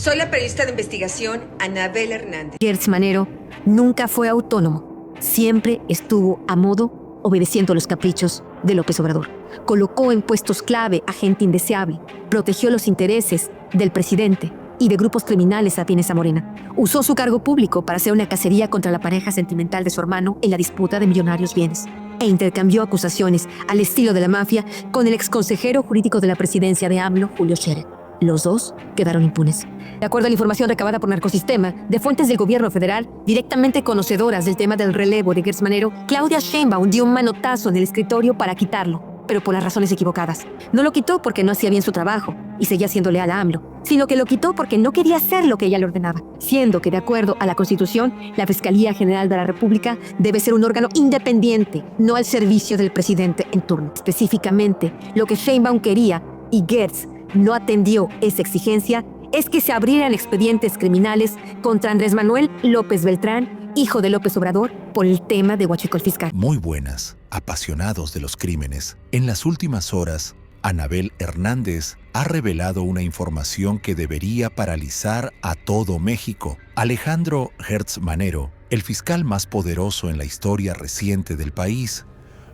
Soy la periodista de investigación Anabel Hernández. Gertz Manero nunca fue autónomo. Siempre estuvo a modo, obedeciendo los caprichos de López Obrador. Colocó en puestos clave a gente indeseable. Protegió los intereses del presidente y de grupos criminales afines a Morena. Usó su cargo público para hacer una cacería contra la pareja sentimental de su hermano en la disputa de millonarios bienes. E intercambió acusaciones al estilo de la mafia con el exconsejero jurídico de la presidencia de AMLO, Julio Scherer. Los dos quedaron impunes. De acuerdo a la información recabada por Narcosistema, de fuentes del gobierno federal, directamente conocedoras del tema del relevo de Gertz Manero, Claudia Sheinbaum dio un manotazo en el escritorio para quitarlo, pero por las razones equivocadas. No lo quitó porque no hacía bien su trabajo y seguía siendo leal a AMLO, sino que lo quitó porque no quería hacer lo que ella le ordenaba, siendo que de acuerdo a la Constitución, la Fiscalía General de la República debe ser un órgano independiente, no al servicio del presidente en turno. Específicamente, lo que Sheinbaum quería y Gertz no atendió esa exigencia es que se abrieran expedientes criminales contra Andrés Manuel López Beltrán, hijo de López Obrador, por el tema de huachicol fiscal. Muy buenas, apasionados de los crímenes. En las últimas horas, Anabel Hernández ha revelado una información que debería paralizar a todo México. Alejandro Gertz Manero, el fiscal más poderoso en la historia reciente del país,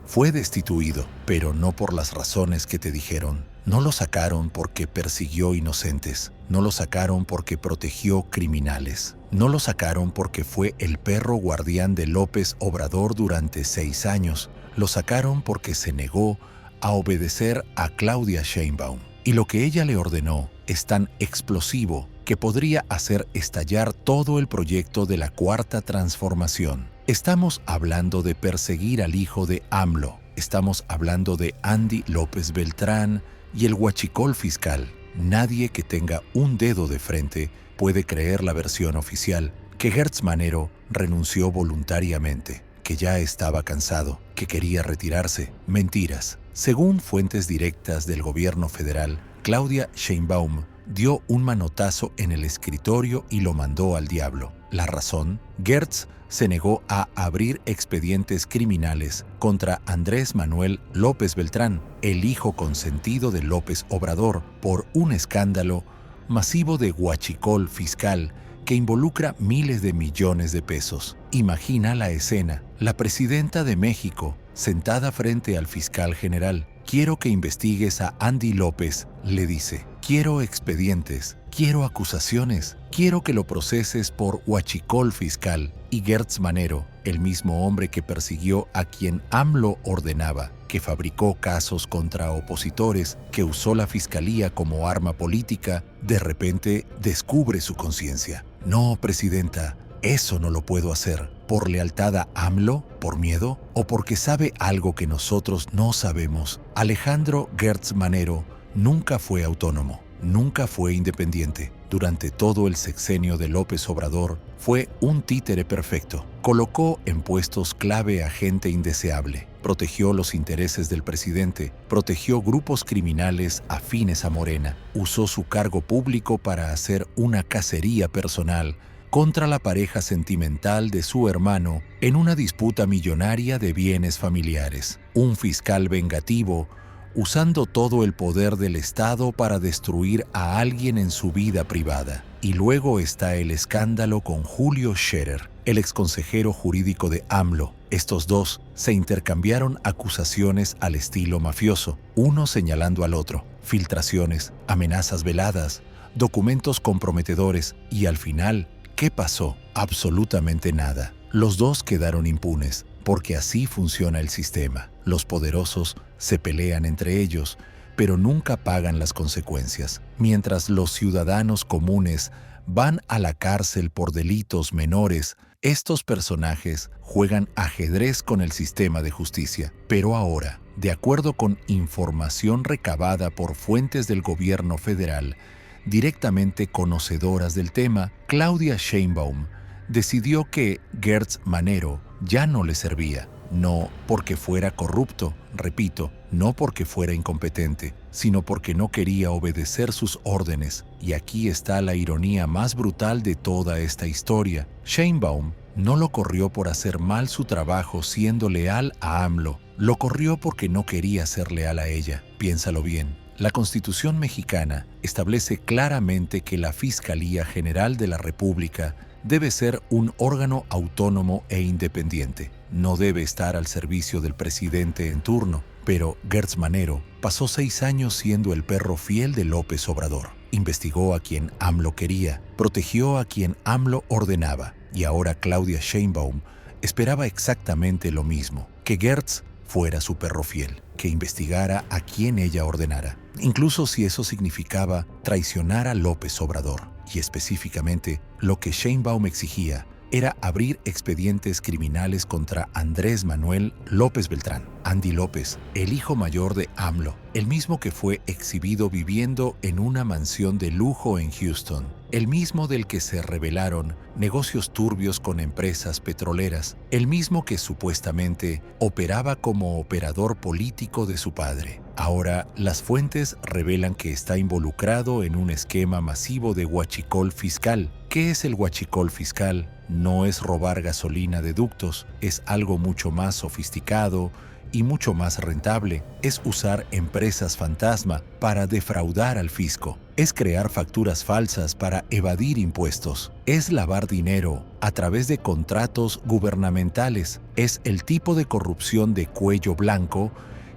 fue destituido, pero no por las razones que te dijeron. No lo sacaron porque persiguió inocentes. No lo sacaron porque protegió criminales. No lo sacaron porque fue el perro guardián de López Obrador durante 6 años. Lo sacaron porque se negó a obedecer a Claudia Sheinbaum. Y lo que ella le ordenó es tan explosivo que podría hacer estallar todo el proyecto de la Cuarta Transformación. Estamos hablando de perseguir al hijo de AMLO. Estamos hablando de Andy López Beltrán y el huachicol fiscal. Nadie que tenga un dedo de frente puede creer la versión oficial, que Gertz Manero renunció voluntariamente, que ya estaba cansado, que quería retirarse. Mentiras. Según fuentes directas del gobierno federal, Claudia Sheinbaum dio un manotazo en el escritorio y lo mandó al diablo. La razón: Gertz se negó a abrir expedientes criminales contra Andrés Manuel López Beltrán, el hijo consentido de López Obrador, por un escándalo masivo de huachicol fiscal que involucra miles de millones de pesos. Imagina la escena: la presidenta de México sentada frente al fiscal general. Quiero que investigues a Andy López, le dice. Quiero expedientes, quiero acusaciones, quiero que lo proceses por huachicol fiscal. Y Gertz Manero, el mismo hombre que persiguió a quien AMLO ordenaba, que fabricó casos contra opositores, que usó la fiscalía como arma política, de repente descubre su conciencia. No, presidenta, eso no lo puedo hacer. ¿Por lealtad a AMLO? ¿Por miedo? ¿O porque sabe algo que nosotros no sabemos? Alejandro Gertz Manero nunca fue autónomo, nunca fue independiente. Durante todo el sexenio de López Obrador fue un títere perfecto. Colocó en puestos clave a gente indeseable. Protegió los intereses del presidente. Protegió grupos criminales afines a Morena. Usó su cargo público para hacer una cacería personal contra la pareja sentimental de su hermano en una disputa millonaria de bienes familiares. Un fiscal vengativo, usando todo el poder del Estado para destruir a alguien en su vida privada. Y luego está el escándalo con Julio Scherer, el exconsejero jurídico de AMLO. Estos dos se intercambiaron acusaciones al estilo mafioso, uno señalando al otro, filtraciones, amenazas veladas, documentos comprometedores y al final, ¿qué pasó? Absolutamente nada. Los dos quedaron impunes, porque así funciona el sistema. Los poderosos se pelean entre ellos, pero nunca pagan las consecuencias, mientras los ciudadanos comunes van a la cárcel por delitos menores. Estos personajes juegan ajedrez con el sistema de justicia. Pero ahora, de acuerdo con información recabada por fuentes del gobierno federal, directamente conocedoras del tema, Claudia Sheinbaum decidió que Gertz Manero ya no le servía. No porque fuera corrupto, repito, no porque fuera incompetente, sino porque no quería obedecer sus órdenes. Y aquí está la ironía más brutal de toda esta historia. Sheinbaum no lo corrió por hacer mal su trabajo siendo leal a AMLO. Lo corrió porque no quería ser leal a ella. Piénsalo bien. La Constitución mexicana establece claramente que la Fiscalía General de la República debe ser un órgano autónomo e independiente. No debe estar al servicio del presidente en turno, pero Gertz Manero pasó 6 años siendo el perro fiel de López Obrador. Investigó a quien AMLO quería, protegió a quien AMLO ordenaba, y ahora Claudia Sheinbaum esperaba exactamente lo mismo, que Gertz fuera su perro fiel, que investigara a quien ella ordenara, incluso si eso significaba traicionar a López Obrador. Y específicamente, lo que Sheinbaum exigía era abrir expedientes criminales contra Andrés Manuel López Beltrán, Andy López, el hijo mayor de AMLO, el mismo que fue exhibido viviendo en una mansión de lujo en Houston, el mismo del que se revelaron negocios turbios con empresas petroleras, el mismo que supuestamente operaba como operador político de su padre. Ahora, las fuentes revelan que está involucrado en un esquema masivo de huachicol fiscal. ¿Qué es el huachicol fiscal? No es robar gasolina de ductos, es algo mucho más sofisticado y mucho más rentable. Es usar empresas fantasma para defraudar al fisco. Es crear facturas falsas para evadir impuestos. Es lavar dinero a través de contratos gubernamentales. Es el tipo de corrupción de cuello blanco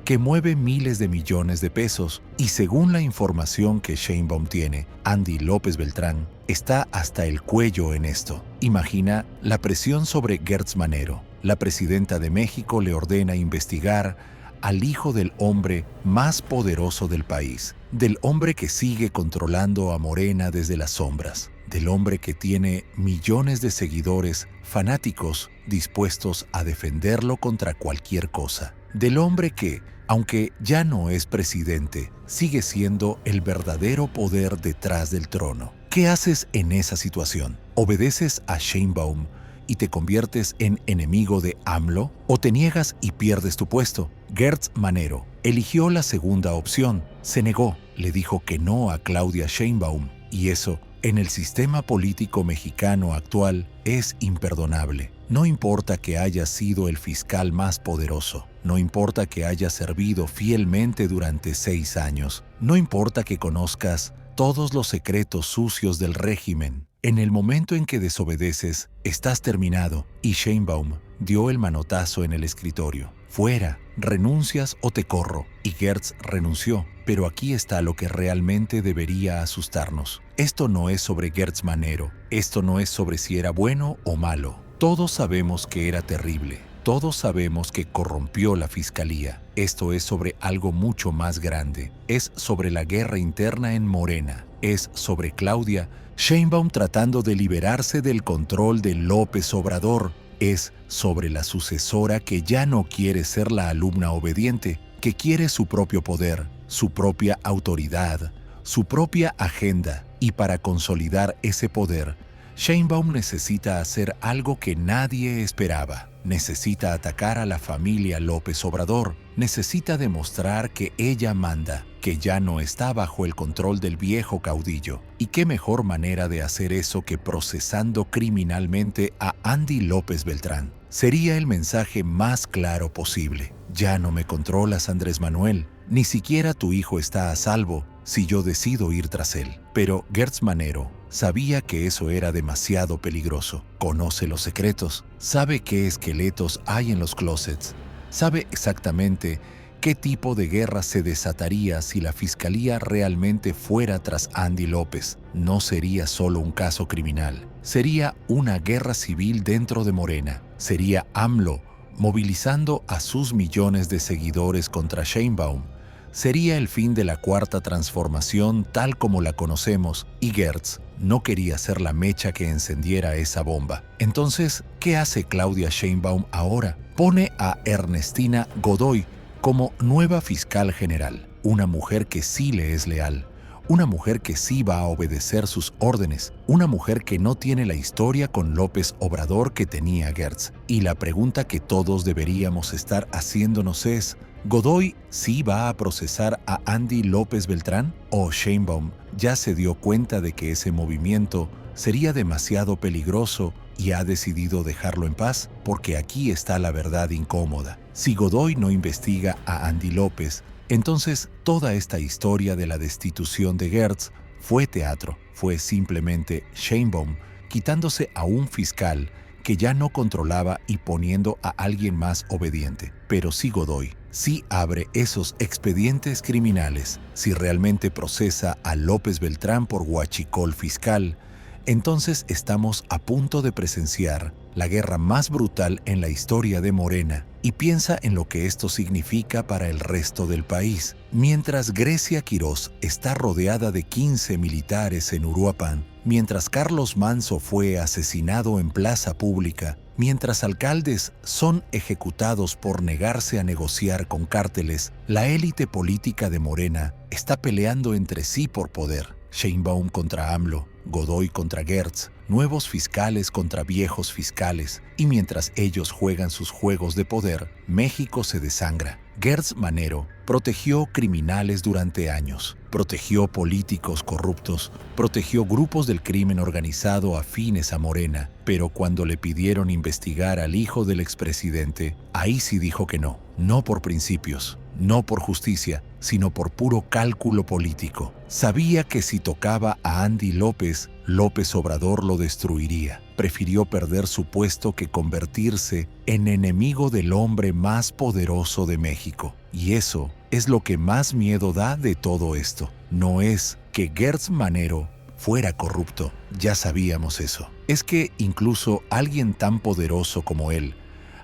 que mueve miles de millones de pesos. Y según la información que Sheinbaum tiene, Andy López Beltrán está hasta el cuello en esto. Imagina la presión sobre Gertz Manero. La presidenta de México le ordena investigar al hijo del hombre más poderoso del país, del hombre que sigue controlando a Morena desde las sombras, del hombre que tiene millones de seguidores fanáticos dispuestos a defenderlo contra cualquier cosa, del hombre que, aunque ya no es presidente, sigue siendo el verdadero poder detrás del trono. ¿Qué haces en esa situación? ¿Obedeces a Sheinbaum y te conviertes en enemigo de AMLO? ¿O te niegas y pierdes tu puesto? Gertz Manero eligió la segunda opción. Se negó, le dijo que no a Claudia Sheinbaum. Y eso, en el sistema político mexicano actual, es imperdonable. No importa que haya sido el fiscal más poderoso, no importa que haya servido fielmente durante 6 años, no importa que conozcas todos los secretos sucios del régimen. En el momento en que desobedeces, estás terminado, y Sheinbaum dio el manotazo en el escritorio. Fuera, renuncias o te corro. Y Gertz renunció. Pero aquí está lo que realmente debería asustarnos. Esto no es sobre Gertz Manero. Esto no es sobre si era bueno o malo. Todos sabemos que era terrible. Todos sabemos que corrompió la fiscalía. Esto es sobre algo mucho más grande. Es sobre la guerra interna en Morena. Es sobre Claudia Sheinbaum tratando de liberarse del control de López Obrador. Es sobre la sucesora que ya no quiere ser la alumna obediente, que quiere su propio poder, su propia autoridad, su propia agenda. Y para consolidar ese poder, Sheinbaum necesita hacer algo que nadie esperaba. Necesita atacar a la familia López Obrador. Necesita demostrar que ella manda, que ya no está bajo el control del viejo caudillo. ¿Y qué mejor manera de hacer eso que procesando criminalmente a Andy López Beltrán? Sería el mensaje más claro posible. Ya no me controlas, Andrés Manuel. Ni siquiera tu hijo está a salvo si yo decido ir tras él. Pero Gertz Manero sabía que eso era demasiado peligroso. Conoce los secretos, sabe qué esqueletos hay en los closets, sabe exactamente qué tipo de guerra se desataría si la fiscalía realmente fuera tras Andy López. No sería solo un caso criminal, sería una guerra civil dentro de Morena. Sería AMLO movilizando a sus millones de seguidores contra Sheinbaum. Sería el fin de la cuarta transformación tal como la conocemos, y Gertz no quería ser la mecha que encendiera esa bomba. Entonces, ¿qué hace Claudia Sheinbaum ahora? Pone a Ernestina Godoy como nueva fiscal general, una mujer que sí le es leal, una mujer que sí va a obedecer sus órdenes, una mujer que no tiene la historia con López Obrador que tenía Gertz. Y la pregunta que todos deberíamos estar haciéndonos es, ¿Godoy sí va a procesar a Andy López Beltrán? ¿O Sheinbaum ya se dio cuenta de que ese movimiento sería demasiado peligroso y ha decidido dejarlo en paz? Porque aquí está la verdad incómoda. Si Godoy no investiga a Andy López, Entonces, toda esta historia de la destitución de Gertz fue teatro, fue simplemente Sheinbaum quitándose a un fiscal que ya no controlaba y poniendo a alguien más obediente. Pero si Godoy sí abre esos expedientes criminales, si realmente procesa a López Beltrán por huachicol fiscal, entonces estamos a punto de presenciar la guerra más brutal en la historia de Morena, y piensa en lo que esto significa para el resto del país. Mientras Grecia Quirós está rodeada de 15 militares en Uruapan, mientras Carlos Manso fue asesinado en plaza pública, mientras alcaldes son ejecutados por negarse a negociar con cárteles, la élite política de Morena está peleando entre sí por poder. Sheinbaum contra AMLO, Godoy contra Gertz, nuevos fiscales contra viejos fiscales, y mientras ellos juegan sus juegos de poder, México se desangra. Gertz Manero protegió criminales durante años, protegió políticos corruptos, protegió grupos del crimen organizado afines a Morena, pero cuando le pidieron investigar al hijo del expresidente, ahí sí dijo que no, no por principios, no por justicia, sino por puro cálculo político. Sabía que si tocaba a Andy López, López Obrador lo destruiría. Prefirió perder su puesto que convertirse en enemigo del hombre más poderoso de México. Y eso es lo que más miedo da de todo esto. No es que Gertz Manero fuera corrupto, ya sabíamos eso. Es que incluso alguien tan poderoso como él,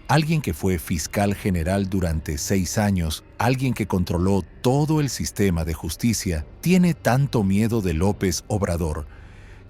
alguien que fue fiscal general durante 6 años, alguien que controló todo el sistema de justicia, tiene tanto miedo de López Obrador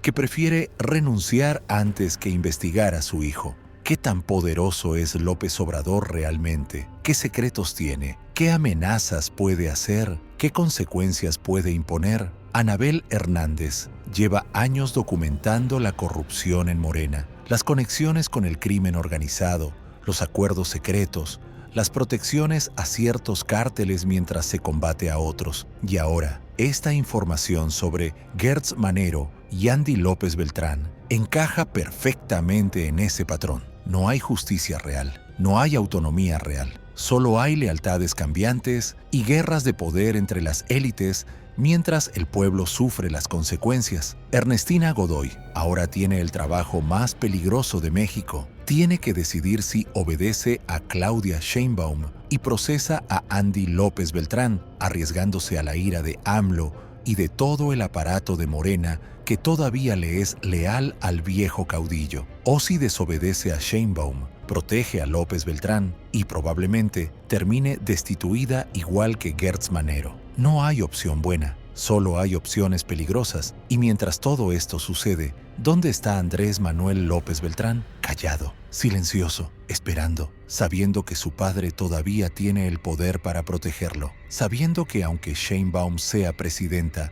que prefiere renunciar antes que investigar a su hijo. ¿Qué tan poderoso es López Obrador realmente? ¿Qué secretos tiene? ¿Qué amenazas puede hacer? ¿Qué consecuencias puede imponer? Anabel Hernández lleva años documentando la corrupción en Morena, las conexiones con el crimen organizado, los acuerdos secretos, las protecciones a ciertos cárteles mientras se combate a otros. Y ahora, esta información sobre Gertz Manero y Andy López Beltrán encaja perfectamente en ese patrón. No hay justicia real, no hay autonomía real, solo hay lealtades cambiantes y guerras de poder entre las élites mientras el pueblo sufre las consecuencias. Ernestina Godoy ahora tiene el trabajo más peligroso de México. Tiene que decidir si obedece a Claudia Sheinbaum y procesa a Andy López Beltrán, arriesgándose a la ira de AMLO y de todo el aparato de Morena que todavía le es leal al viejo caudillo. O si desobedece a Sheinbaum, protege a López Beltrán y probablemente termine destituida igual que Gertz Manero. No hay opción buena, solo hay opciones peligrosas. Y mientras todo esto sucede, ¿dónde está Andrés Manuel López Beltrán? Callado, silencioso, esperando, sabiendo que su padre todavía tiene el poder para protegerlo, sabiendo que aunque Sheinbaum sea presidenta,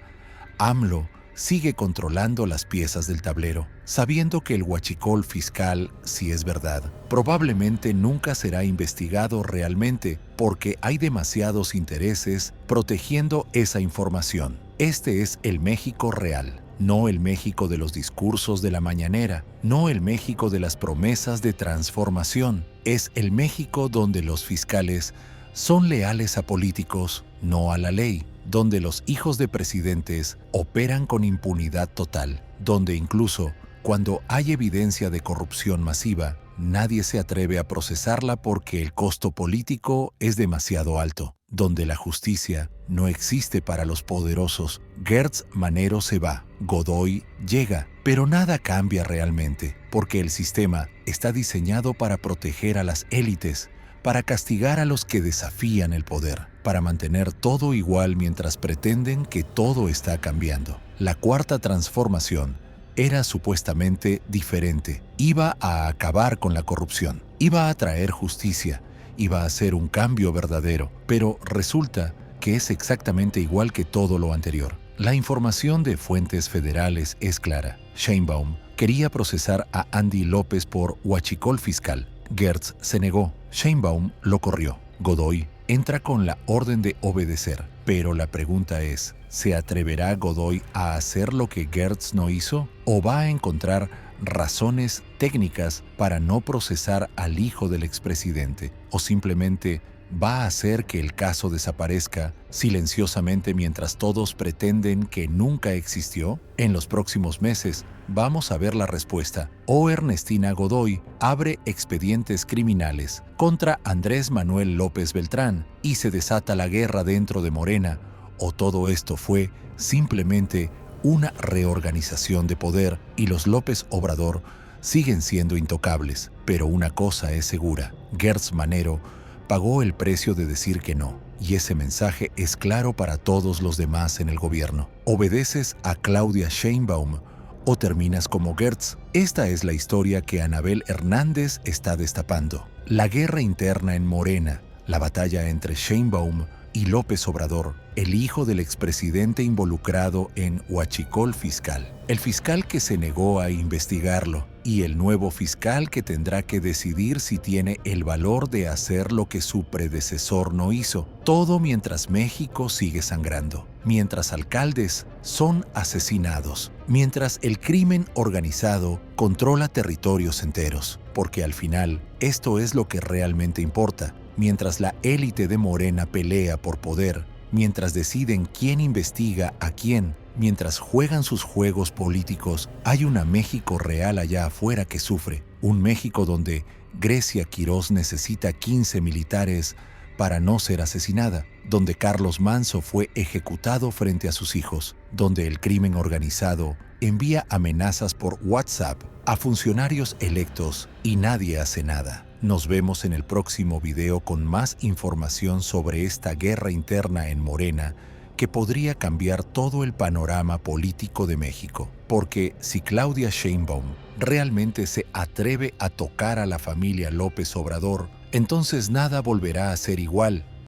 AMLO sigue controlando las piezas del tablero, sabiendo que el huachicol fiscal, si es verdad, probablemente nunca será investigado realmente porque hay demasiados intereses protegiendo esa información. Este es el México real, no el México de los discursos de la mañanera, no el México de las promesas de transformación. Es el México donde los fiscales son leales a políticos, no a la ley, donde los hijos de presidentes operan con impunidad total, donde incluso cuando hay evidencia de corrupción masiva, nadie se atreve a procesarla porque el costo político es demasiado alto, donde la justicia no existe para los poderosos. Gertz Manero se va, Godoy llega, pero nada cambia realmente, porque el sistema está diseñado para proteger a las élites, para castigar a los que desafían el poder, para mantener todo igual mientras pretenden que todo está cambiando. La cuarta transformación era supuestamente diferente. Iba a acabar con la corrupción, iba a traer justicia, iba a hacer un cambio verdadero, pero resulta que es exactamente igual que todo lo anterior. La información de fuentes federales es clara. Sheinbaum quería procesar a Andy López por huachicol fiscal. Gertz se negó. Sheinbaum lo corrió. Godoy entra con la orden de obedecer. Pero la pregunta es, ¿se atreverá Godoy a hacer lo que Gertz no hizo? ¿O va a encontrar razones técnicas para no procesar al hijo del expresidente? ¿O simplemente va a hacer que el caso desaparezca silenciosamente mientras todos pretenden que nunca existió? En los próximos meses vamos a ver la respuesta. O Ernestina Godoy abre expedientes criminales contra Andrés Manuel López Beltrán y se desata la guerra dentro de Morena, o todo esto fue simplemente una reorganización de poder y los López Obrador siguen siendo intocables. Pero una cosa es segura: Gertz Manero pagó el precio de decir que no, y ese mensaje es claro para todos los demás en el gobierno. ¿Obedeces a Claudia Sheinbaum o terminas como Gertz? Esta es la historia que Anabel Hernández está destapando. La guerra interna en Morena, la batalla entre Sheinbaum y López Obrador, el hijo del expresidente involucrado en huachicol fiscal, el fiscal que se negó a investigarlo y el nuevo fiscal que tendrá que decidir si tiene el valor de hacer lo que su predecesor no hizo. Todo mientras México sigue sangrando, mientras alcaldes son asesinados, mientras el crimen organizado controla territorios enteros, porque al final esto es lo que realmente importa. Mientras la élite de Morena pelea por poder, mientras deciden quién investiga a quién, mientras juegan sus juegos políticos, hay una México real allá afuera que sufre. Un México donde Grecia Quirós necesita 15 militares para no ser asesinada, donde Carlos Manso fue ejecutado frente a sus hijos, donde el crimen organizado envía amenazas por WhatsApp a funcionarios electos y nadie hace nada. Nos vemos en el próximo video con más información sobre esta guerra interna en Morena que podría cambiar todo el panorama político de México. Porque si Claudia Sheinbaum realmente se atreve a tocar a la familia López Obrador, entonces nada volverá a ser igual.